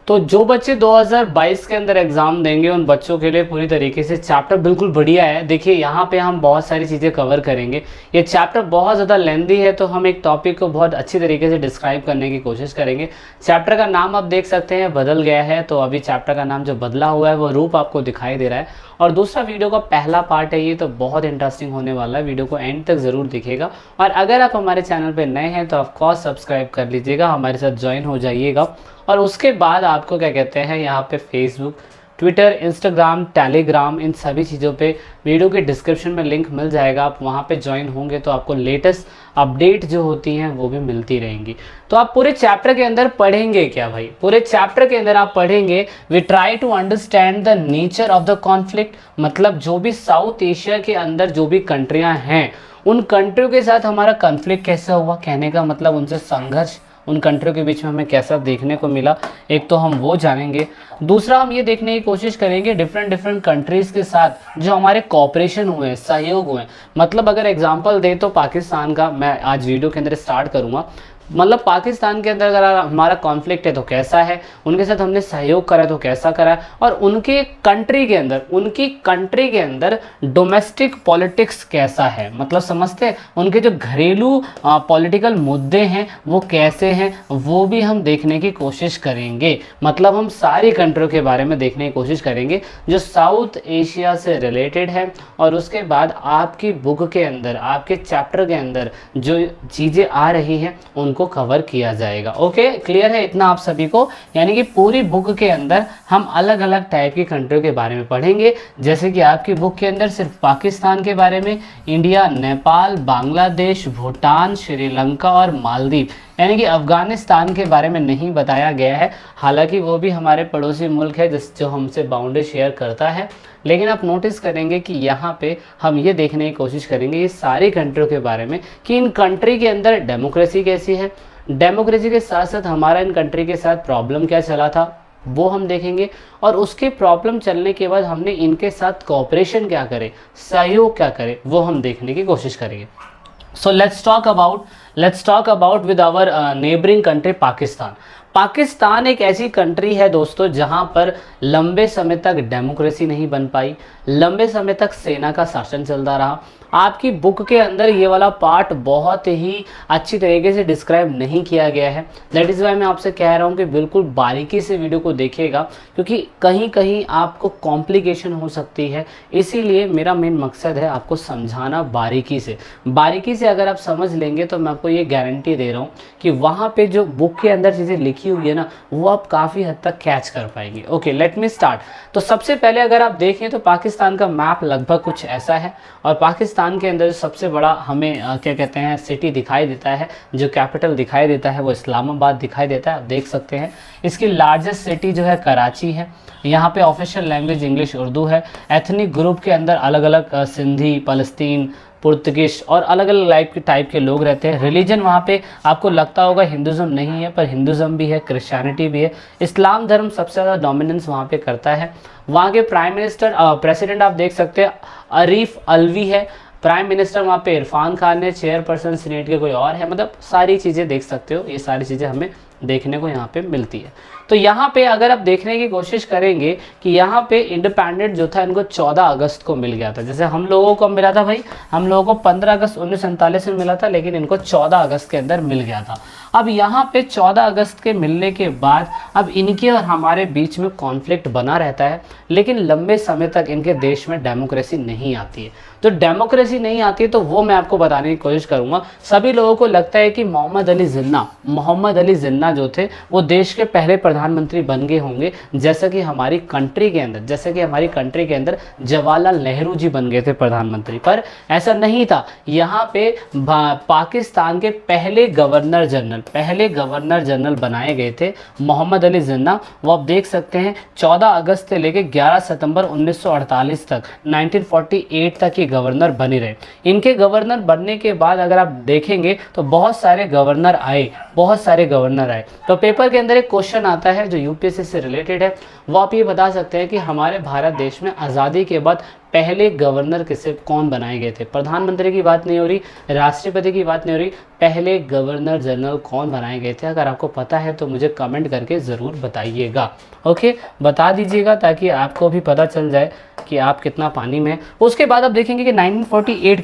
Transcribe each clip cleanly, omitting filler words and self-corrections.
तो जो बच्चे 2022 के अंदर एग्जाम देंगे उन बच्चों के लिए पूरी तरीके से चैप्टर बिल्कुल बढ़िया है। देखिए यहाँ पे हम बहुत सारी चीज़ें कवर करेंगे। ये चैप्टर बहुत ज़्यादा लेंदी है तो हम एक टॉपिक को बहुत अच्छी तरीके से डिस्क्राइब करने की कोशिश करेंगे। चैप्टर का नाम आप देख सकते हैं बदल गया है, तो अभी चैप्टर का नाम जो बदला हुआ है वो रूप आपको दिखाई दे रहा है। और दूसरा वीडियो का पहला पार्ट है ये, तो बहुत इंटरेस्टिंग होने वाला है। वीडियो को एंड तक ज़रूर देखिएगा। और अगर आप हमारे चैनल पे नए हैं तो ऑफकोर्स सब्सक्राइब कर लीजिएगा, हमारे साथ ज्वाइन हो जाइएगा। और उसके बाद आपको क्या कहते हैं यहाँ पे फेसबुक, ट्विटर, इंस्टाग्राम, टेलीग्राम, इन सभी चीज़ों पे वीडियो के डिस्क्रिप्शन में लिंक मिल जाएगा। आप वहाँ पे ज्वाइन होंगे तो आपको लेटेस्ट अपडेट जो होती हैं वो भी मिलती रहेंगी। तो आप पूरे चैप्टर के अंदर पढ़ेंगे क्या भाई? पूरे चैप्टर के अंदर आप पढ़ेंगे we try to understand the nature of the conflict. मतलब जो भी साउथ एशिया के अंदर जो भी कंट्रियाँ हैं उन कंट्रियों के साथ हमारा कॉन्फ्लिक्ट कैसा हुआ, कहने का मतलब उनसे संघर्ष उन कंट्रियों के बीच में हमें कैसा देखने को मिला, एक तो हम वो जानेंगे। दूसरा हम ये देखने की कोशिश करेंगे डिफरेंट कंट्रीज़ के साथ जो हमारे कॉपरेशन हुए हैं, सहयोग हुए हैं। मतलब अगर एग्जांपल दें तो पाकिस्तान का मैं आज वीडियो के अंदर स्टार्ट करूँगा। मतलब पाकिस्तान के अंदर अगर हमारा कॉन्फ्लिक्ट है तो कैसा है, उनके साथ हमने सहयोग करा तो कैसा करा, और उनकी कंट्री के अंदर डोमेस्टिक पॉलिटिक्स कैसा है। मतलब समझते हैं उनके जो घरेलू पॉलिटिकल मुद्दे हैं वो कैसे हैं, वो भी हम देखने की कोशिश करेंगे। मतलब हम सारी कंट्रियों के बारे में देखने की कोशिश करेंगे जो साउथ एशिया से रिलेटेड है। और उसके बाद आपकी बुक के अंदर, आपके चैप्टर के अंदर जो चीज़ें आ रही हैं उनको कवर किया जाएगा। ओके, क्लियर है इतना आप सभी को? यानी कि पूरी बुक के अंदर हम अलग अलग टाइप की कंट्रियों के बारे में पढ़ेंगे। जैसे कि आपकी बुक के अंदर सिर्फ पाकिस्तान के बारे में, इंडिया, नेपाल, बांग्लादेश, भूटान, श्रीलंका और मालदीव यानी कि अफगानिस्तान के बारे में नहीं बताया गया है। हालांकि वो भी हमारे पड़ोसी मुल्क है जो हमसे बाउंड्री शेयर करता है। लेकिन आप नोटिस करेंगे कि यहाँ पे हम ये देखने की कोशिश करेंगे ये सारी कंट्रियों के बारे में कि इन कंट्री के अंदर डेमोक्रेसी कैसी है, डेमोक्रेसी के साथ साथ हमारा इन कंट्री के साथ प्रॉब्लम क्या चला था वो हम देखेंगे। और उसके प्रॉब्लम चलने के बाद हमने इनके साथ कोऑपरेशन क्या करे, सहयोग क्या करे, वो हम देखने की कोशिश करेंगे। So let's talk about with our neighboring country Pakistan. Pakistan एक ऐसी कंट्री है दोस्तों जहां पर लंबे समय तक डेमोक्रेसी नहीं बन पाई, लंबे समय तक सेना का शासन चलता रहा। आपकी बुक के अंदर ये वाला पार्ट बहुत ही अच्छी तरीके से डिस्क्राइब नहीं किया गया है। दैट इज़ वाई मैं आपसे कह रहा हूँ कि बिल्कुल बारीकी से वीडियो को देखिएगा, क्योंकि कहीं कहीं आपको कॉम्प्लिकेशन हो सकती है। इसीलिए मेरा मेन मकसद है आपको समझाना बारीकी से। अगर आप समझ लेंगे तो मैं आपको ये गारंटी दे रहा हूँ कि वहाँ पे जो बुक के अंदर चीज़ें लिखी हुई है ना वो आप काफ़ी हद तक कैच कर पाएंगे। Okay, let me start. तो सबसे पहले अगर आप देखें तो पाकिस्तान का मैप लगभग कुछ ऐसा है। और पाकिस्तान के अंदर सबसे बड़ा हमें क्या कहते हैं सिटी दिखाई देता है, जो कैपिटल दिखाई देता है वो इस्लामाबाद दिखाई देता है। आप देख सकते हैं इसकी लार्जेस्ट सिटी जो है कराची है। यहाँ पे ऑफिशियल लैंग्वेज इंग्लिश उर्दू है। एथनिक ग्रुप के अंदर अलग अलग सिंधी, फलस्तीन, पुर्तगिश और अलग अलग टाइप के लोग रहते हैं। रिलीजन वहाँ पे आपको लगता होगा हिंदुज़म नहीं है, पर हिंदुज़म भी है, क्रिश्चियनिटी भी है। इस्लाम धर्म सबसे ज़्यादा डोमिनेंस वहाँ पे करता है। वहाँ के प्रेसिडेंट आप देख सकते हैं अरीफ अलवी है। प्राइम मिनिस्टर वहाँ पे इरफान खान है। चेयरपर्सन सीनेट के कोई और है। मतलब सारी चीज़ें देख सकते हो, ये सारी चीज़ें हमें देखने को यहाँ पे मिलती है। तो यहाँ पे अगर आप देखने की कोशिश करेंगे कि यहाँ पे इंडिपेंडेंट जो था इनको 14 अगस्त को मिल गया था। जैसे हम लोगों को मिला था भाई, हम लोगों को 15 अगस्त 1947 में मिला था, लेकिन इनको 14 अगस्त के अंदर मिल गया था। अब यहाँ पे 14 अगस्त के मिलने के बाद अब इनके और हमारे बीच में कॉन्फ्लिक्ट बना रहता है, लेकिन लंबे समय तक इनके देश में डेमोक्रेसी नहीं आती है। तो डेमोक्रेसी नहीं आती है तो वो मैं आपको बताने की कोशिश करूँगा। सभी लोगों को लगता है कि मोहम्मद अली जिन्ना जो थे वो देश के पहले प्रधानमंत्री बन गए होंगे, जैसा कि हमारी कंट्री के अंदर जवाहरलाल नेहरू जी बन गए थे प्रधानमंत्री। पर ऐसा नहीं था। यहाँ पे पाकिस्तान के पहले गवर्नर जनरल बनाए गए थे मोहम्मद अली जिन्ना। वो आप देख सकते हैं 14 अगस्त से लेकर 11 सितंबर 1948 तक 1948 तक ये गवर्नर बने रहे। इनके गवर्नर बनने के बाद अगर आप देखेंगे तो बहुत सारे गवर्नर आए बहुत सारे गवर्नर आए। तो पेपर के अंदर एक क्वेश्चन आता है जो यूपीएससी से रिलेटेड है, वो आप ये बता सकते हैं कि हमारे भारत देश में आज़ादी के बाद पहले गवर्नर किसे कौन बनाए गए थे। प्रधानमंत्री की बात नहीं हो रही, राष्ट्रपति की बात नहीं हो रही, पहले गवर्नर जनरल कौन बनाए गए थे। अगर आपको पता है तो मुझे कमेंट करके ज़रूर बताइएगा। ओके, बता दीजिएगा ताकि आपको भी पता चल जाए कि आप कितना पानी में। उसके बाद आप देखेंगे कि 1948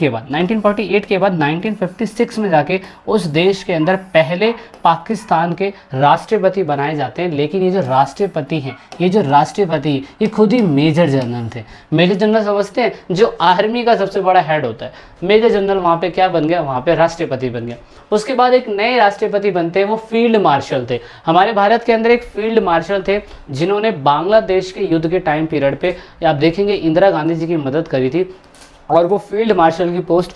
के बाद 1956 में जाके उस देश के अंदर पहले पाकिस्तान के राष्ट्रपति बनाए जाते हैं। लेकिन ये जो राष्ट्रपति हैं, ये खुद ही मेजर जनरल थे। मेजर जनरल समझते हैं, जो आर्मी का सबसे बड़ा हेड होता है, मेजर जनरल वहाँ पे क्या बन गया, वहाँ पे राष्ट्रपति बन गया। उसके बाद एक नए राष्ट्रपति बनते हैं, वो फील्ड मार्शल थे। हमारे भारत के अंदर एक फील्ड मार्शल थे जिन्होंने बांग्लादेश के युद्ध के टाइम पीरियड पे आप देखेंगे इंदिरा गांधी जी की मदद करी थी, और वो फील्ड मार्शल की पोस्ट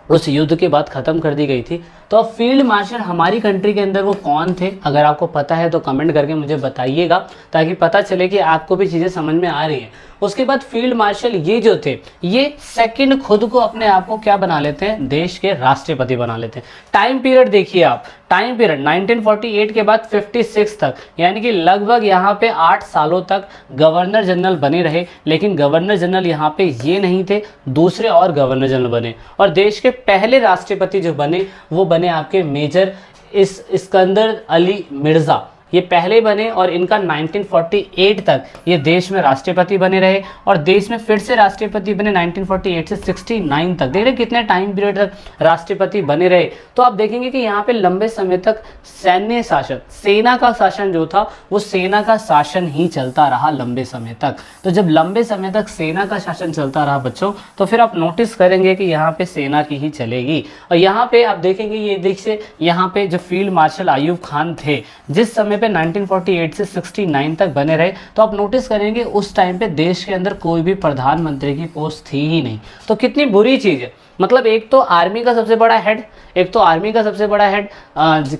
उस युद्ध के बाद ख़त्म कर दी गई थी। तो अब फील्ड मार्शल हमारी कंट्री के अंदर वो कौन थे, अगर आपको पता है तो कमेंट करके मुझे बताइएगा ताकि पता चले कि आपको भी चीज़ें समझ में आ रही हैं। उसके बाद फील्ड मार्शल ये जो थे, ये सेकंड खुद को अपने आप को क्या बना लेते हैं, देश के राष्ट्रपति बना लेते हैं। टाइम पीरियड देखिए आप, टाइम पीरियड 1948 के बाद 56 तक, यानी कि लगभग यहाँ पे 8 सालों तक गवर्नर जनरल बने रहे। लेकिन गवर्नर जनरल यहाँ पे ये नहीं थे, दूसरे और गवर्नर जनरल बने। और देश के पहले राष्ट्रपति जो बने वो बने आपके मेजर इस्कंदर अली मिर्ज़ा, ये पहले बने। और इनका 1948 तक ये देश में राष्ट्रपति बने रहे, और देश में फिर से राष्ट्रपति बने 1948 से 69 तक। देख रहे कितने टाइम पीरियड तक राष्ट्रपति बने रहे। तो आप देखेंगे कि यहाँ पे लंबे समय तक सैन्य शासन, सेना का शासन जो था वो सेना का शासन ही चलता रहा लंबे समय तक। तो जब लंबे समय तक सेना का शासन चलता रहा बच्चों, तो फिर आप नोटिस करेंगे कि यहाँ पे सेना की ही चलेगी। और यहाँ पे आप देखेंगे, ये देखिए यहाँ पे जो फील्ड मार्शल अयूब खान थे, जिस समय 1948 से 69 तक बने रहे, तो आप नोटिस करेंगे उस टाइम पे देश के अंदर कोई भी प्रधानमंत्री की पोस्ट थी ही नहीं। तो कितनी बुरी चीज़ है। मतलब एक तो आर्मी का सबसे बड़ा हेड, क्या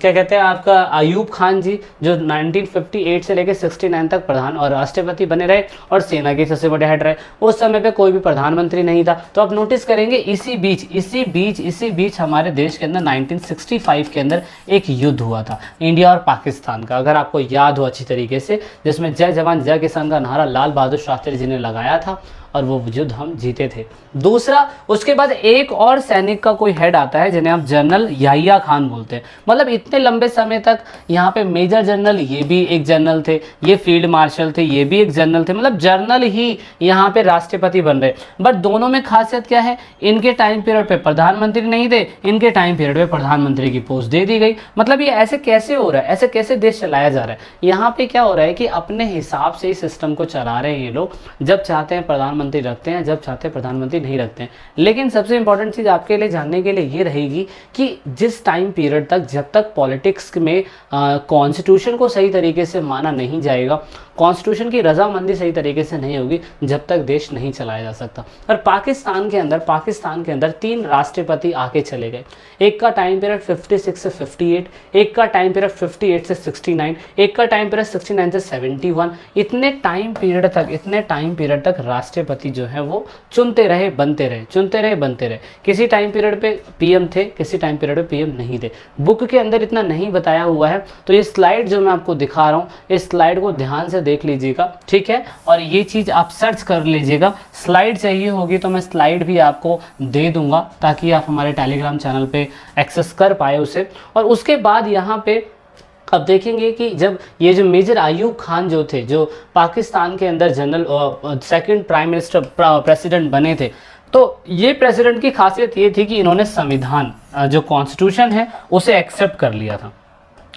कहते हैं आपका अयूब खान जी, जो 1958 से लेकर 69 तक प्रधान और राष्ट्रपति बने रहे, और सेना के सबसे बड़े हेड रहे। उस समय पे कोई भी प्रधानमंत्री नहीं था। तो आप नोटिस करेंगे इसी बीच हमारे देश के अंदर 1965 के अंदर एक युद्ध हुआ था इंडिया और पाकिस्तान का, अगर आपको याद हो अच्छी तरीके से, जिसमें जय जवान जय किसान का नारा लाल बहादुर शास्त्री जी ने लगाया था, और वो युद्ध हम जीते थे। दूसरा, उसके बाद एक और सैनिक का कोई हेड आता है जिन्हें आप जनरल याहिया खान बोलते हैं। मतलब इतने लंबे समय तक यहाँ पे मेजर जनरल, ये भी एक जनरल थे, ये फील्ड मार्शल थे, ये भी एक जनरल थे। मतलब जनरल ही यहाँ पे राष्ट्रपति बन रहे। बट दोनों में खासियत क्या है, इनके टाइम पीरियड पे प्रधानमंत्री नहीं थे, इनके टाइम पीरियड पे प्रधानमंत्री की पोस्ट दे दी गई। मतलब ये ऐसे कैसे हो रहा है, ऐसे कैसे देश चलाया जा रहा है। यहाँ पे क्या हो रहा है कि अपने हिसाब से इस सिस्टम को चला रहे हैं ये लोग। जब चाहते हैं प्रधानमंत्री रखते हैं, जब चाहते हैं प्रधानमंत्री नहीं रखते हैं। लेकिन सबसे इंपॉर्टेंट चीज़ आपके लिए जानने के लिए ये रहेगी कि जिस टाइम पीरियड तक, जब तक पॉलिटिक्स में कॉन्स्टिट्यूशन को सही तरीके से माना नहीं जाएगा, कॉन्स्टिट्यूशन की रजामंदी सही तरीके से नहीं होगी, जब तक देश नहीं चलाया जा सकता। और पाकिस्तान के अंदर 3 राष्ट्रपति आके चले गए। एक का टाइम पीरियड 56 से 58, एक का टाइम पीरियड 58 से 69, एक का टाइम पीरियड 69 से 71। इतने टाइम पीरियड तक राष्ट्रपति जो है वो चुनते रहे, बनते रहे। किसी टाइम पीरियड पे पीएम थे, किसी टाइम पीरियड पे पीएम नहीं थे। बुक के अंदर इतना नहीं बताया हुआ है, तो ये स्लाइड जो मैं आपको दिखा रहा हूँ, इस स्लाइड को ध्यान से देख लीजिएगा, ठीक है। और ये चीज़ आप सर्च कर लीजिएगा। स्लाइड चाहिए होगी तो मैं स्लाइड भी आपको दे दूंगा ताकि आप हमारे टेलीग्राम चैनल पे एक्सेस कर पाए उसे। और उसके बाद यहाँ पे अब देखेंगे कि जब ये जो मेजर अयूब खान जो थे, जो पाकिस्तान के अंदर general second prime minister president बने थे, तो ये प्रेसिडेंट की खासियत ये थी कि इन्होंने संविधान जो कॉन्स्टिट्यूशन है उसे एक्सेप्ट कर लिया था।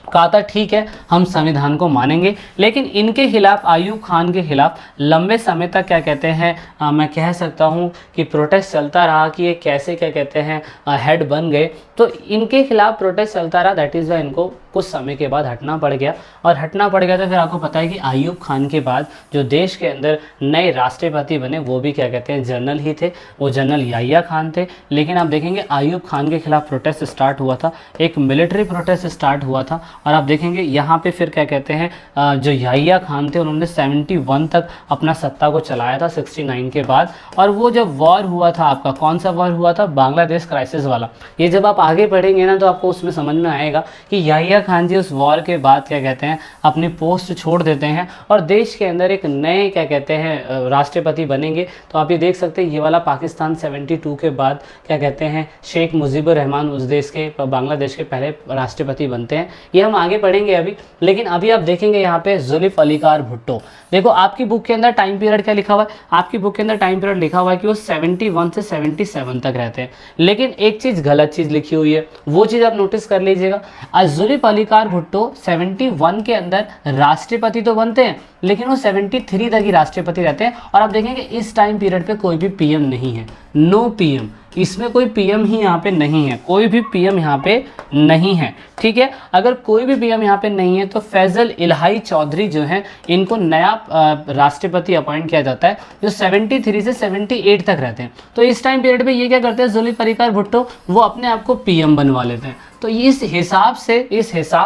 कहा था ठीक है हम संविधान को मानेंगे। लेकिन इनके खिलाफ, अयूब खान के खिलाफ लंबे समय तक क्या कहते हैं, मैं कह सकता हूँ कि प्रोटेस्ट चलता रहा कि ये कैसे क्या कहते हैं हेड बन गए। तो इनके खिलाफ प्रोटेस्ट चलता रहा, दैट इज़ वाई इनको कुछ समय के बाद हटना पड़ गया। और हटना पड़ गया तो फिर आपको पता है कि अयूब खान के बाद जो देश के अंदर नए राष्ट्रपति बने वो भी क्या कहते हैं जनरल ही थे, वो जनरल याहिया खान थे। लेकिन आप देखेंगे अयूब खान के खिलाफ प्रोटेस्ट स्टार्ट हुआ था, एक मिलिट्री प्रोटेस्ट स्टार्ट हुआ था, और आप देखेंगे यहाँ पे फिर क्या कहते हैं जो याहिया खान थे उन्होंने 71 तक अपना सत्ता को चलाया था 69 के बाद। और वो जब वॉर हुआ था आपका, कौन सा वॉर हुआ था, बांग्लादेश क्राइसिस वाला, ये जब आप आगे पढ़ेंगे ना तो आपको उसमें समझ में आएगा कि याहिया खान जी उस वॉर के बाद क्या कहते हैं अपनी पोस्ट छोड़ देते हैं और देश के अंदर एक नए क्या कहते हैं राष्ट्रपति बनेंगे। तो आप ये देख सकते हैं ये वाला पाकिस्तान 72 के बाद क्या कहते हैं शेख मुजीबुर रहमान उस देश के बांग्लादेश के पहले राष्ट्रपति बनते हैं। ये हम आगे पढ़ेंगे अभी, लेकिन अभी आप देखेंगे यहाँ पे जुल्फ़िकार भुट्टो। देखो आपकी बुक के अंदर टाइम पीरियड क्या लिखा हुआ है, आपकी बुक के अंदर टाइम पीरियड लिखा हुआ है कि वो 71 से 77 तक रहते हैं, लेकिन एक चीज़ गलत चीज़ लिखी हुई है, वो चीज़ आप नोटिस कर लीजिएगा। जुल्फ़िकार भुट्टो 71 के अंदर राष्ट्रपति तो बनते हैं लेकिन वो 73 तक ही राष्ट्रपति रहते हैं। और आप देखेंगे इस टाइम पीरियड पे कोई भी पीएम नहीं है, नो पीएम, इसमें कोई पीएम ही यहाँ पे नहीं है, कोई भी पीएम यहाँ पे नहीं है, ठीक है। अगर कोई भी पीएम यहाँ पे नहीं है तो फैजल इलाही चौधरी जो हैं इनको नया राष्ट्रपति अपॉइंट किया जाता है जो 73 से 78 तक रहते हैं। तो इस टाइम पीरियड पे ये क्या करते हैं जुल्फ़िकार भुट्टो, वो अपने आप को पीएम बनवा लेते हैं। तो इस हिसाब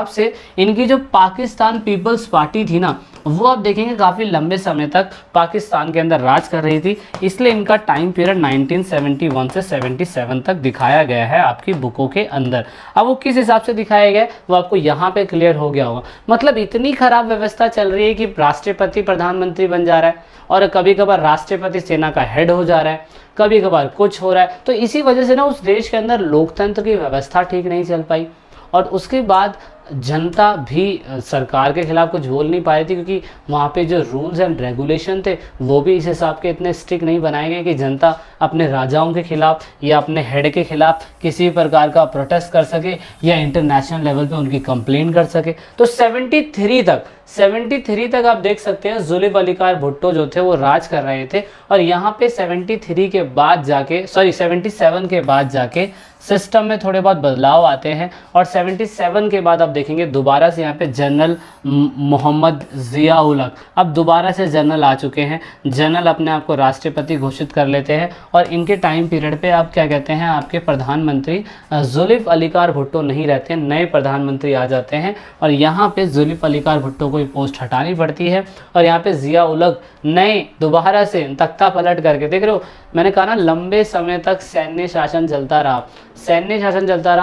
से इनकी जो पाकिस्तान पीपल्स पार्टी थी ना वो आप देखेंगे काफ़ी लंबे समय तक पाकिस्तान के अंदर राज कर रही थी, इसलिए इनका टाइम पीरियड 1971 से 77 तक दिखाया गया है आपकी बुकों के अंदर। अब वो किस हिसाब से दिखाया गया वो आपको यहाँ पे क्लियर हो गया होगा। मतलब इतनी खराब व्यवस्था चल रही है कि राष्ट्रपति प्रधानमंत्री बन जा रहा है और कभी कभार राष्ट्रपति सेना का हेड हो जा रहा है, कभी कभार कुछ हो रहा है। तो इसी वजह से ना उस देश के अंदर लोकतंत्र की व्यवस्था ठीक नहीं चल पाई और उसके बाद जनता भी सरकार के खिलाफ कुछ बोल नहीं पाई थी, क्योंकि वहाँ पे जो रूल्स एंड रेगुलेशन थे वो भी इस हिसाब के इतने स्ट्रिक्ट नहीं बनाए गए कि जनता अपने राजाओं के खिलाफ या अपने हेड के खिलाफ किसी प्रकार का प्रोटेस्ट कर सके या इंटरनेशनल लेवल पे उनकी कंप्लेंट कर सके। तो 73 तक आप देख सकते हैं जुल्फ़िकार भुट्टो जो थे वो राज कर रहे थे। और यहाँ पे 73 के बाद जाके 77 के बाद जाके सिस्टम में थोड़े बहुत बदलाव आते हैं और 77 के बाद आप देखेंगे दोबारा से यहाँ पे जनरल मोहम्मद ज़िया-उल हक अब दोबारा से जनरल आ चुके हैं। जनरल अपने आप को राष्ट्रपति घोषित कर लेते हैं और इनके टाइम पीरियड पे आप क्या कहते हैं आपके प्रधानमंत्री जुल्फ़िकार भुट्टो नहीं रहते हैं, नए प्रधानमंत्री आ जाते हैं और यहाँ पे जुल्फ़िकार भुट्टो को पोस्ट हटानी पड़ती है और यहाँ पे ज़िया-उल हक नए दोबारा से तख्ता पलट करके, देख रहे हो मैंने कहा ना लंबे समय तक सैन्य शासन चलता रहा,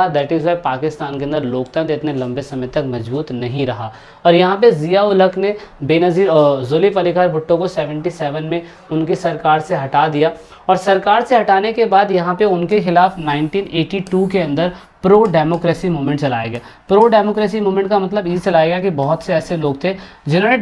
दैट इज़ वाई पाकिस्तान के अंदर लोकतंत्र इतने लंबे समय तक मजबूत नहीं रहा। और यहाँ पे ज़िया-उल हक ने बेनज़ीर जुल्फ़िकार भुट्टो को 77 में उनकी सरकार से हटा दिया और सरकार से हटाने के बाद यहाँ पे उनके खिलाफ 1982 के अंदर प्रो डेमोक्रेसी मूवमेंट चलाया गया। प्रो डेमोक्रेसी मूवमेंट का मतलब ये चलाया गया कि बहुत से ऐसे लोग थे जिन्होंने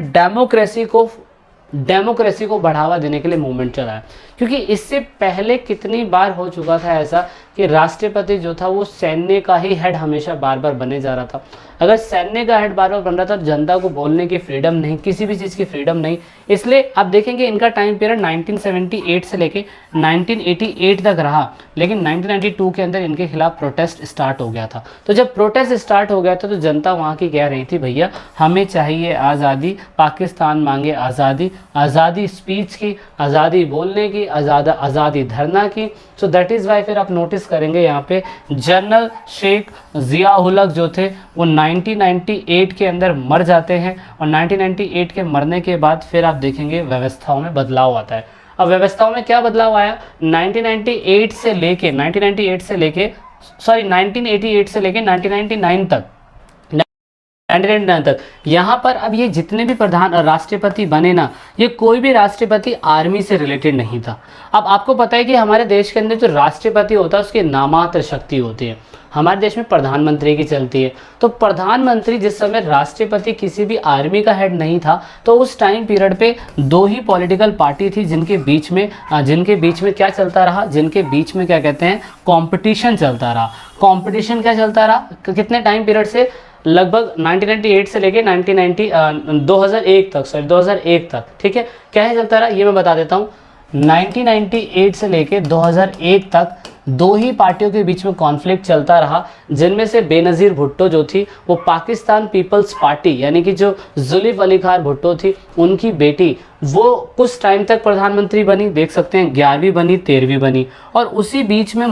डेमोक्रेसी को बढ़ावा देने के लिए मूवमेंट चलाया, क्योंकि इससे पहले कितनी बार हो चुका था ऐसा कि राष्ट्रपति जो था वो सैन्य का ही हेड हमेशा बार बार बने जा रहा था। अगर सैन्य का हेड बार बार बन रहा था तो जनता को बोलने की फ्रीडम नहीं, किसी भी चीज़ की फ्रीडम नहीं। इसलिए आप देखेंगे इनका टाइम पीरियड 1978 से लेके 1988 तक रहा, लेकिन 1992 के अंदर इनके खिलाफ प्रोटेस्ट स्टार्ट हो गया था। तो जब प्रोटेस्ट स्टार्ट हो गया था तो जनता वहाँ की कह रही थी भैया हमें चाहिए आज़ादी, पाकिस्तान मांगे आज़ादी, आज़ादी स्पीच की, आज़ादी बोलने की, आज़ादी धरना की। सो दैट इज़ वाई फिर आप नोटिस करेंगे यहाँ पे जनरल शेख ज़िया-उल हक जो थे वो 1998 के अंदर मर जाते हैं और 1998 के मरने के बाद फिर आप देखेंगे व्यवस्थाओं में बदलाव आता है। अब व्यवस्थाओं में क्या बदलाव आया 1988 से लेके 1988 से लेके 1999 तक 1999 तक यहाँ पर अब ये जितने भी प्रधान राष्ट्रपति बने ना, ये कोई भी राष्ट्रपति आर्मी से रिलेटेड नहीं था। अब आपको पता है कि हमारे देश के अंदर जो राष्ट्रपति होता है उसकी नामात्र शक्ति होती है। हमारे देश में प्रधानमंत्री की चलती है, तो प्रधानमंत्री जिस समय राष्ट्रपति किसी भी आर्मी का हेड नहीं था तो उस टाइम पीरियड पे दो ही पॉलिटिकल पार्टी थी जिनके बीच में क्या चलता रहा, जिनके बीच में क्या कहते हैं कंपटीशन चलता रहा। कंपटीशन क्या चलता रहा कितने टाइम पीरियड से, लगभग 1998 से लेके 2001 तक, ठीक है। क्या चलता रहा ये मैं बता देता हूँ। 1998 से लेके 2001 तक दो ही पार्टियों के बीच में कॉन्फ्लिक्ट चलता रहा, जिनमें से बेनज़ीर भुट्टो जो थी वो पाकिस्तान पीपल्स पार्टी यानी कि जो जुल्फ़िकार भुट्टो थी उनकी बेटी, वो कुछ टाइम तक प्रधानमंत्री बनी, देख सकते हैं 11वीं बनी 13वीं बनी। और उसी बीच में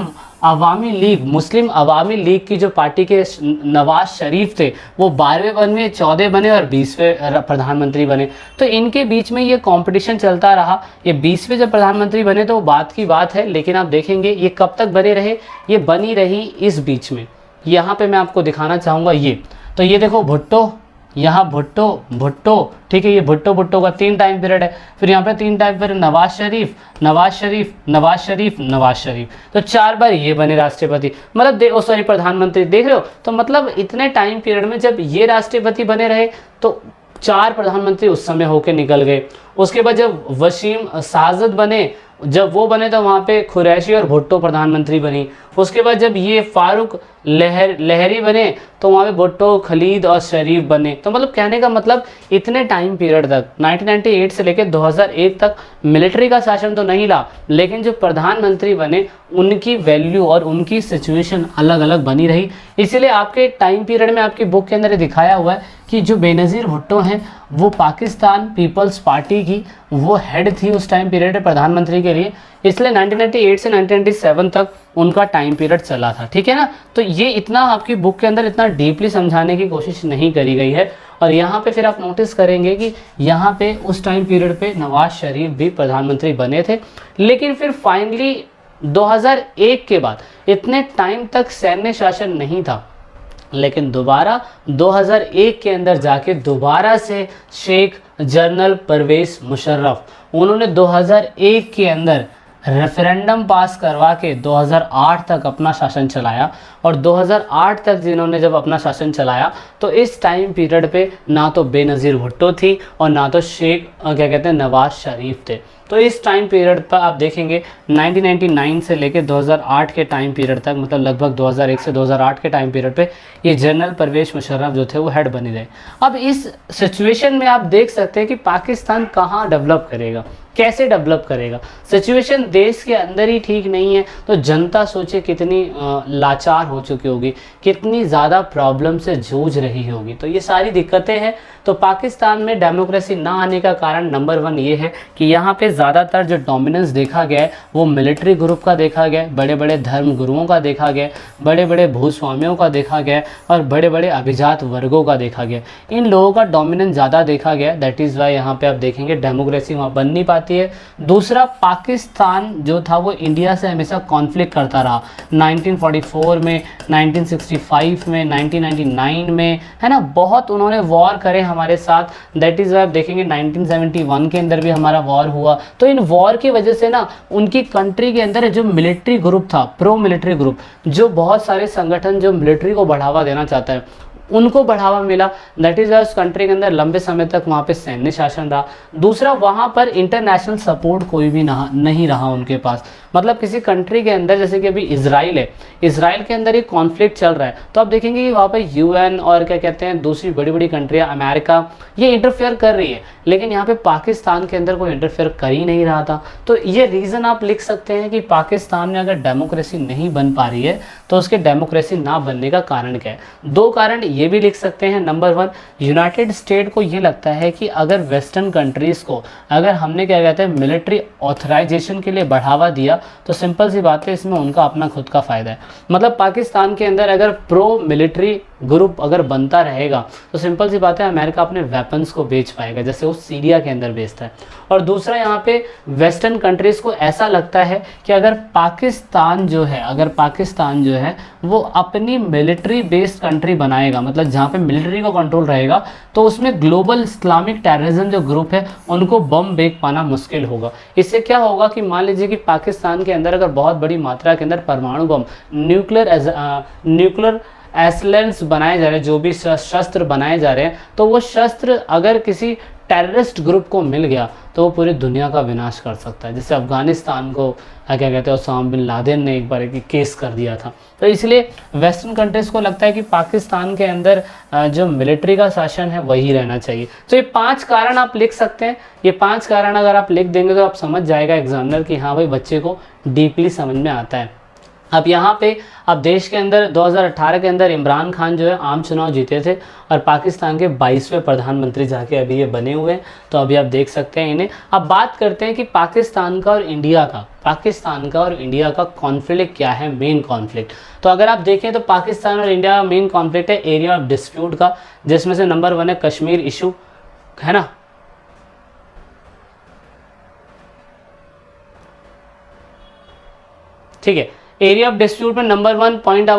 अवामी लीग, मुस्लिम अवामी लीग की जो पार्टी के नवाज शरीफ थे वो 12वें बने, 14 बने और 20वें प्रधानमंत्री बने। तो इनके बीच में ये कंपटीशन चलता रहा। ये 20वें जब प्रधानमंत्री बने तो वो बात की बात है, लेकिन आप देखेंगे ये कब तक बने रहे, ये बनी रही इस बीच में। यहाँ पे मैं आपको दिखाना चाहूँगा ये, तो ये देखो भुट्टो, यहाँ भुट्टो भुट्टो, ठीक है, ये भुट्टो भुट्टो का 3 टाइम पीरियड है। फिर यहाँ पे 3 टाइम पीरियड नवाज शरीफ नवाज शरीफ नवाज शरीफ नवाज शरीफ, तो 4 बार ये बने राष्ट्रपति, मतलब सॉरी प्रधानमंत्री, देख रहे हो। तो मतलब इतने टाइम पीरियड में जब ये राष्ट्रपति बने रहे तो 4 प्रधानमंत्री उस समय होके निकल गए। उसके बाद जब वसीम साजद बने, जब वो बने तो वहाँ पे कुरैशी और भुट्टो प्रधानमंत्री बनी। उसके बाद जब ये फारूक लहरी बने तो वहाँ पे भुट्टो, खलीद और शरीफ बने। तो मतलब कहने का मतलब इतने टाइम पीरियड तक 1998 से लेकर 2001 तक मिलिट्री का शासन तो नहीं ला, लेकिन जो प्रधानमंत्री बने उनकी वैल्यू और उनकी सिचुएशन अलग अलग बनी रही। इसीलिए आपके टाइम पीरियड में आपकी बुक के अंदर ये दिखाया हुआ है कि जो बेनज़ीर भुट्टो हैं वो पाकिस्तान पीपल्स पार्टी की वो हेड थी उस टाइम पीरियड प्रधानमंत्री के लिए। इसलिए 1998 से 1997 तक उनका टाइम पीरियड चला था, ठीक है ना। तो ये इतना आपकी बुक के अंदर इतना डीपली समझाने की कोशिश नहीं करी गई है। और यहाँ पे फिर आप नोटिस करेंगे कि यहाँ पे उस टाइम पीरियड पे नवाज शरीफ भी प्रधानमंत्री बने थे, लेकिन फिर फाइनली 2001 के बाद इतने टाइम तक सैन्य शासन नहीं था, लेकिन दोबारा 2001 के अंदर जाके दोबारा से शेख जनरल परवेज़ मुशर्रफ उन्होंने 2001 के अंदर रेफरेंडम पास करवा के 2008 तक अपना शासन चलाया। और 2008 तक जिन्होंने जब अपना शासन चलाया तो इस टाइम पीरियड पे ना तो बेनज़ीर भुट्टो थी और ना तो शेख क्या कहते हैं नवाज शरीफ थे। तो इस टाइम पीरियड पर आप देखेंगे 1999 से लेकर 2008 के टाइम पीरियड तक, मतलब लगभग 2001 से 2008 के टाइम पीरियड पे ये जनरल परवेज़ मुशर्रफ जो थे वो हेड बने रहे। अब इस सिचुएशन में आप देख सकते हैं कि पाकिस्तान कहाँ डेवलप करेगा, कैसे डेवलप करेगा। सिचुएशन देश के अंदर ही ठीक नहीं है, तो जनता सोचे कितनी लाचार हो चुकी होगी, कितनी ज़्यादा प्रॉब्लम से जूझ रही होगी। तो ये सारी दिक्कतें हैं। तो पाकिस्तान में डेमोक्रेसी ना आने का कारण नंबर 1 ये है कि यहाँ पे ज़्यादातर जो डोमिनेंस देखा गया है वो मिलिट्री ग्रुप का देखा गया, बड़े बड़े धर्म गुरुओं का देखा गया, बड़े बड़े भूस्वामियों का देखा गया और बड़े बड़े अभिजात वर्गों का देखा गया। इन लोगों का डोमिनेंस ज़्यादा देखा गया, दैट इज़ वाई यहाँ पे आप देखेंगे डेमोक्रेसी वहाँ बन नहीं पाती है। दूसरा, पाकिस्तान जो था वो इंडिया से हमेशा कॉन्फ्लिक्ट करता रहा, 1944 में, 1965 में, 1999 में, है ना, बहुत उन्होंने वॉर करे हमारे साथ। दैट इज़ वाई आप देखेंगे 1971 के अंदर भी हमारा वॉर हुआ। तो इन वॉर की वजह से ना उनकी कंट्री के अंदर जो मिलिट्री ग्रुप था, प्रो मिलिट्री ग्रुप, जो बहुत सारे संगठन जो मिलिट्री को बढ़ावा देना चाहता है उनको बढ़ावा मिला। दैट इज़ उस कंट्री के अंदर लंबे समय तक वहाँ पे सैन्य शासन रहा। दूसरा, वहाँ पर इंटरनेशनल सपोर्ट कोई भी नहीं रहा उनके पास। मतलब किसी कंट्री के अंदर, जैसे कि अभी इजराइल है, इजराइल के अंदर एक कॉन्फ्लिक्ट चल रहा है, तो आप देखेंगे कि वहाँ पे यूएन और क्या कहते हैं दूसरी बड़ी बड़ी कंट्रियाँ, अमेरिका, ये इंटरफेयर कर रही है, लेकिन यहाँ पे पाकिस्तान के अंदर कोई इंटरफेयर कर ही नहीं रहा था। तो ये रीज़न आप लिख सकते हैं कि पाकिस्तान में अगर डेमोक्रेसी नहीं बन पा रही है तो उसके डेमोक्रेसी ना बनने का कारण क्या है। 2 कारण ये भी लिख सकते हैं। नंबर 1, यूनाइटेड स्टेट को ये लगता है कि अगर वेस्टर्न कंट्रीज़ को अगर हमने क्या कहते हैं मिलिट्री ऑथराइजेशन के लिए बढ़ावा दिया तो सिंपल सी बात है इसमें उनका अपना खुद का फ़ायदा है। मतलब पाकिस्तान के अंदर अगर प्रो मिलिट्री ग्रुप अगर बनता रहेगा तो सिंपल सी बात है अमेरिका अपने वेपन्स को बेच पाएगा, जैसे वो सीरिया के अंदर बेचता है। और दूसरा, यहाँ पे वेस्टर्न कंट्रीज़ को ऐसा लगता है कि अगर पाकिस्तान जो है वो अपनी मिलिट्री बेस्ड कंट्री बनाएगा, मतलब जहाँ पे मिलिट्री को कंट्रोल रहेगा, तो उसमें ग्लोबल इस्लामिक टेररिज्म जो ग्रुप है उनको बम बेच पाना मुश्किल होगा। इससे क्या होगा कि मान लीजिए कि पाकिस्तान के अंदर अगर बहुत बड़ी मात्रा के अंदर परमाणु बम, न्यूक्लियर एसलेंस बनाए जा रहे हैं, जो भी शस्त्र बनाए जा रहे हैं, तो वो शस्त्र अगर किसी टेररिस्ट ग्रुप को मिल गया तो वो पूरी दुनिया का विनाश कर सकता है। जैसे अफ़गानिस्तान को क्या कहते हैं ओसामा बिन लादेन ने एक बार एक केस कर दिया था। तो इसलिए वेस्टर्न कंट्रीज़ को लगता है कि पाकिस्तान के अंदर जो मिलिट्री का शासन है वही रहना चाहिए। तो ये 5 कारण आप लिख सकते हैं। ये 5 कारण अगर आप लिख देंगे तो आप समझ जाएगा एग्जामिनर कि हाँ भाई बच्चे को डीपली समझ में आता है। अब यहाँ पे अब देश के अंदर 2018 के अंदर इमरान खान जो है आम चुनाव जीते थे और पाकिस्तान के 22वें प्रधानमंत्री जाके अभी ये बने हुए हैं। तो अभी आप देख सकते हैं इन्हें। अब बात करते हैं कि पाकिस्तान का और इंडिया का कॉन्फ्लिक्ट क्या है, मेन कॉन्फ्लिक्ट। तो अगर आप देखें तो पाकिस्तान और इंडिया का मेन कॉन्फ्लिक्ट है एरिया ऑफ डिस्प्यूट का, जिसमें से नंबर 1 है कश्मीर इशू, है ना। ठीक है, एरिया ऑफ डिस्प्यूट में नंबर 1 पॉइंट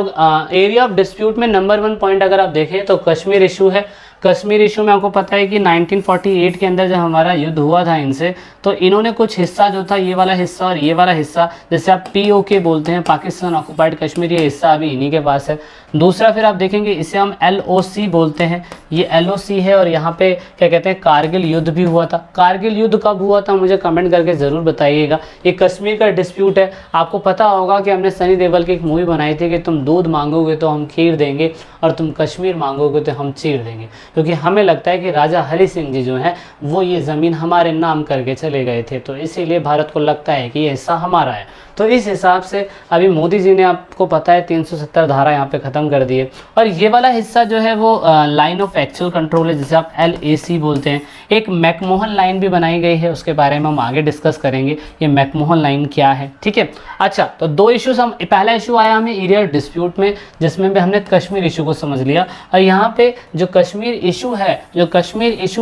अगर आप देखें तो कश्मीर इशू है। कश्मीर इशू में आपको पता है कि 1948 के अंदर जब हमारा युद्ध हुआ था इनसे, तो इन्होंने कुछ हिस्सा जो था, ये वाला हिस्सा और ये वाला हिस्सा, जैसे आप POK बोलते हैं, पाकिस्तान ऑक्युपाइड कश्मीर, ये हिस्सा अभी इन्हीं के पास है। दूसरा फिर आप देखेंगे इसे हम LOC बोलते हैं, ये LOC है। और यहाँ पे क्या कहते हैं, कारगिल युद्ध भी हुआ था। कारगिल युद्ध कब हुआ था मुझे कमेंट करके ज़रूर बताइएगा। ये कश्मीर का डिस्प्यूट है। आपको पता होगा कि हमने सनी देओल की एक मूवी बनाई थी कि तुम दूध मांगोगे तो हम खीर देंगे और तुम कश्मीर मांगोगे तो हम चीर देंगे, क्योंकि हमें लगता है कि राजा हरि सिंह जी जो हैं वो ये ज़मीन हमारे नाम करके चले गए थे, तो इसीलिए भारत को लगता है कि ये हिस्सा हमारा है। तो इस हिसाब से अभी मोदी जी ने, आपको पता है, 370 धारा यहाँ पे ख़त्म कर दी है। और ये वाला हिस्सा जो है वो लाइन ऑफ एक्चुअल कंट्रोल है, जिसे आप LAC बोलते हैं। एक मैकमोहन लाइन भी बनाई गई है, उसके बारे में हम आगे डिस्कस करेंगे, ये मैकमोहन लाइन क्या है। ठीक है, अच्छा, तो 2 इश्यूज हम, पहला इशू आया हमें एरिया डिस्प्यूट में, जिसमें भी हमने कश्मीर इशू को समझ लिया। और यहाँ पे जो कश्मीर इशू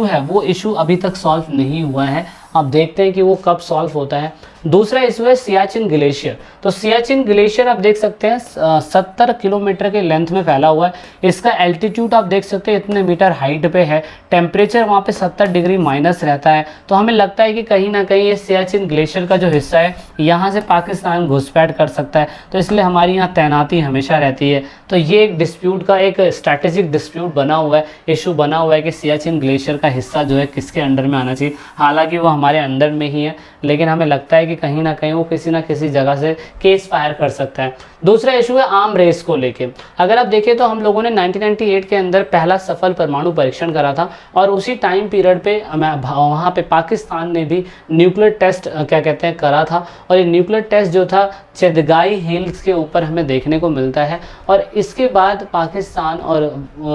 है वो इशू अभी तक सॉल्व नहीं हुआ है। आप देखते हैं कि वो कब सॉल्व होता है। दूसरा इशू है सियाचिन ग्लेशियर। तो सियाचिन ग्लेशियर आप देख सकते हैं 70 किलोमीटर के लेंथ में फैला हुआ है। इसका एल्टीट्यूड आप देख सकते हैं इतने मीटर हाइट पे है। टेम्परेचर वहाँ पे 70 डिग्री माइनस रहता है। तो हमें लगता है कि कहीं ना कहीं ये सियाचिन ग्लेशियर का जो हिस्सा है, यहाँ से पाकिस्तान घुसपैठ कर सकता है। तो इसलिए हमारी यहाँ तैनाती हमेशा रहती है। तो ये एक डिस्प्यूट का एक स्ट्रैटेजिक डिस्प्यूट बना हुआ है, इशू बना हुआ है कि सियाचिन ग्लेशियर का हिस्सा जो है किसके अंडर में आना चाहिए। हालांकि वो हमारे अंडर में ही है, लेकिन हमें लगता है कि कहीं ना कहीं वो किसी ना किसी जगह से केस फायर कर सकता है। दूसरा इशू है आर्म रेस को लेके। अगर आप देखें तो हम लोगों ने 1998 के अंदर पहला सफल परमाणु परीक्षण करा था, और उसी टाइम पीरियड पे वहाँ पे पाकिस्तान ने भी न्यूक्लियर टेस्ट क्या कहते हैं करा था। और ये न्यूक्लियर टेस्ट जो था चेदगाई हिल्स के ऊपर हमें देखने को मिलता है। और इसके बाद पाकिस्तान और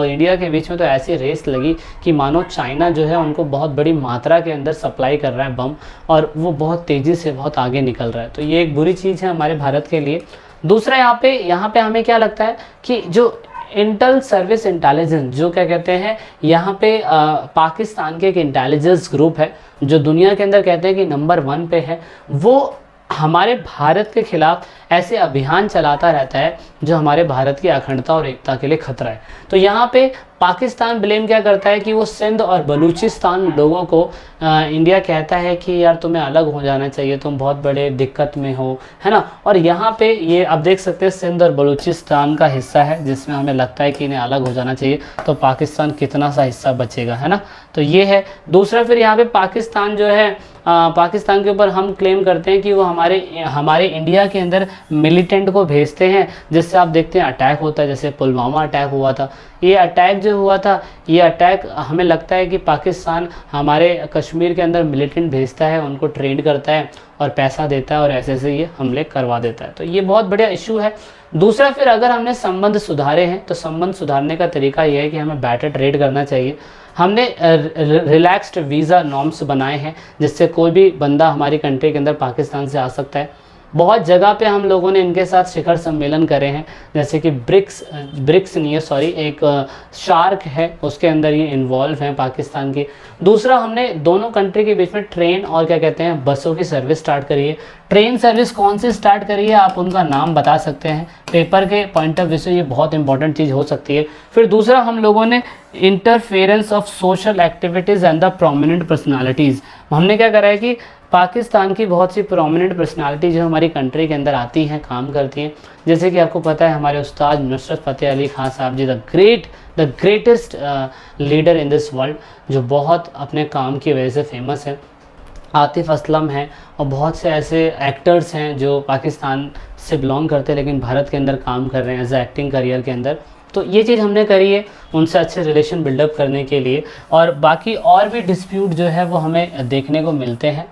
इंडिया के बीच में तो ऐसी रेस लगी कि मानो चाइना जो है उनको बहुत बड़ी मात्रा के अंदर सप्लाई कर रहा है बम, और वो बहुत तेज़ी से बहुत आगे निकल रहा है। तो ये एक बुरी चीज़ है हमारे भारत के लिए। दूसरा यहाँ पे हमें क्या लगता है कि जो इंटेल सर्विस इंटेलिजेंस, जो क्या कहते हैं यहाँ पे पाकिस्तान के एक इंटेलिजेंस ग्रुप है जो दुनिया के अंदर कहते हैं कि नंबर 1 पे है, वो हमारे भारत के खिलाफ ऐसे अभियान चलाता रहता है जो हमारे भारत की अखंडता और एकता के लिए खतरा है। तो यहाँ पे पाकिस्तान ब्लेम क्या करता है कि वो सिंध और बलूचिस्तान लोगों को इंडिया कहता है कि यार तुम्हें अलग हो जाना चाहिए, तुम बहुत बड़े दिक्कत में हो, है ना। और यहाँ पे ये आप देख सकते हैं सिंध और बलूचिस्तान का हिस्सा है जिसमें हमें लगता है कि इन्हें अलग हो जाना चाहिए। तो पाकिस्तान कितना सा हिस्सा बचेगा, है ना। तो ये है। दूसरा फिर यहाँ पे पाकिस्तान जो है पाकिस्तान के ऊपर हम क्लेम करते हैं कि वो हमारे इंडिया के अंदर मिलिटेंट को भेजते हैं, जिससे आप देखते हैं अटैक होता है। जैसे पुलवामा अटैक हुआ था, ये अटैक जो हुआ था, ये अटैक हमें लगता है कि पाकिस्तान हमारे कश्मीर के अंदर मिलिटेंट भेजता है, उनको ट्रेन करता है और पैसा देता है और ऐसे ये हमले करवा देता है। तो ये बहुत बढ़िया इशू है। दूसरा फिर अगर हमने संबंध सुधारे हैं तो संबंध सुधारने का तरीका ये है कि हमें बेटर ट्रेड करना चाहिए। हमने रिलैक्स्ड वीज़ा नॉर्म्स बनाए हैं जिससे कोई भी बंदा हमारी कंट्री के अंदर पाकिस्तान से आ सकता है। बहुत जगह पे हम लोगों ने इनके साथ शिखर सम्मेलन करे हैं, जैसे कि ब्रिक्स नहीं है सॉरी, एक शार्क है उसके अंदर ये इन्वॉल्व हैं पाकिस्तान की। दूसरा हमने दोनों कंट्री के बीच में ट्रेन और क्या कहते हैं बसों की सर्विस स्टार्ट करी है। ट्रेन सर्विस कौन सी स्टार्ट करी है, आप उनका नाम बता सकते हैं, पेपर के पॉइंट ऑफ व्यू से ये बहुत इंपॉर्टेंट चीज़ हो सकती है। फिर दूसरा हम लोगों ने interference of social activities and the prominent personalities, हमने क्या करा है कि पाकिस्तान की बहुत सी प्रोमिनेंट पर्सनालिटी जो हमारी कंट्री के अंदर आती हैं, काम करती हैं। जैसे कि आपको पता है हमारे उस्ताद नुसरत फ़तेह Ali Khan sahab ji the greatest leader in this world, जो बहुत अपने काम की वजह से फेमस है। आतिफ असलम हैं और बहुत से ऐसे एक्टर्स हैं जो पाकिस्तान से बिलोंग करते हैं लेकिन भारत के अंदर काम कर रहे हैं एज ए एक्टिंग करियर के अंदर। तो ये चीज़ हमने करी है उनसे अच्छे रिलेशन बिल्डअप करने के लिए। और बाकी और भी डिस्प्यूट जो है वो हमें देखने को मिलते हैं।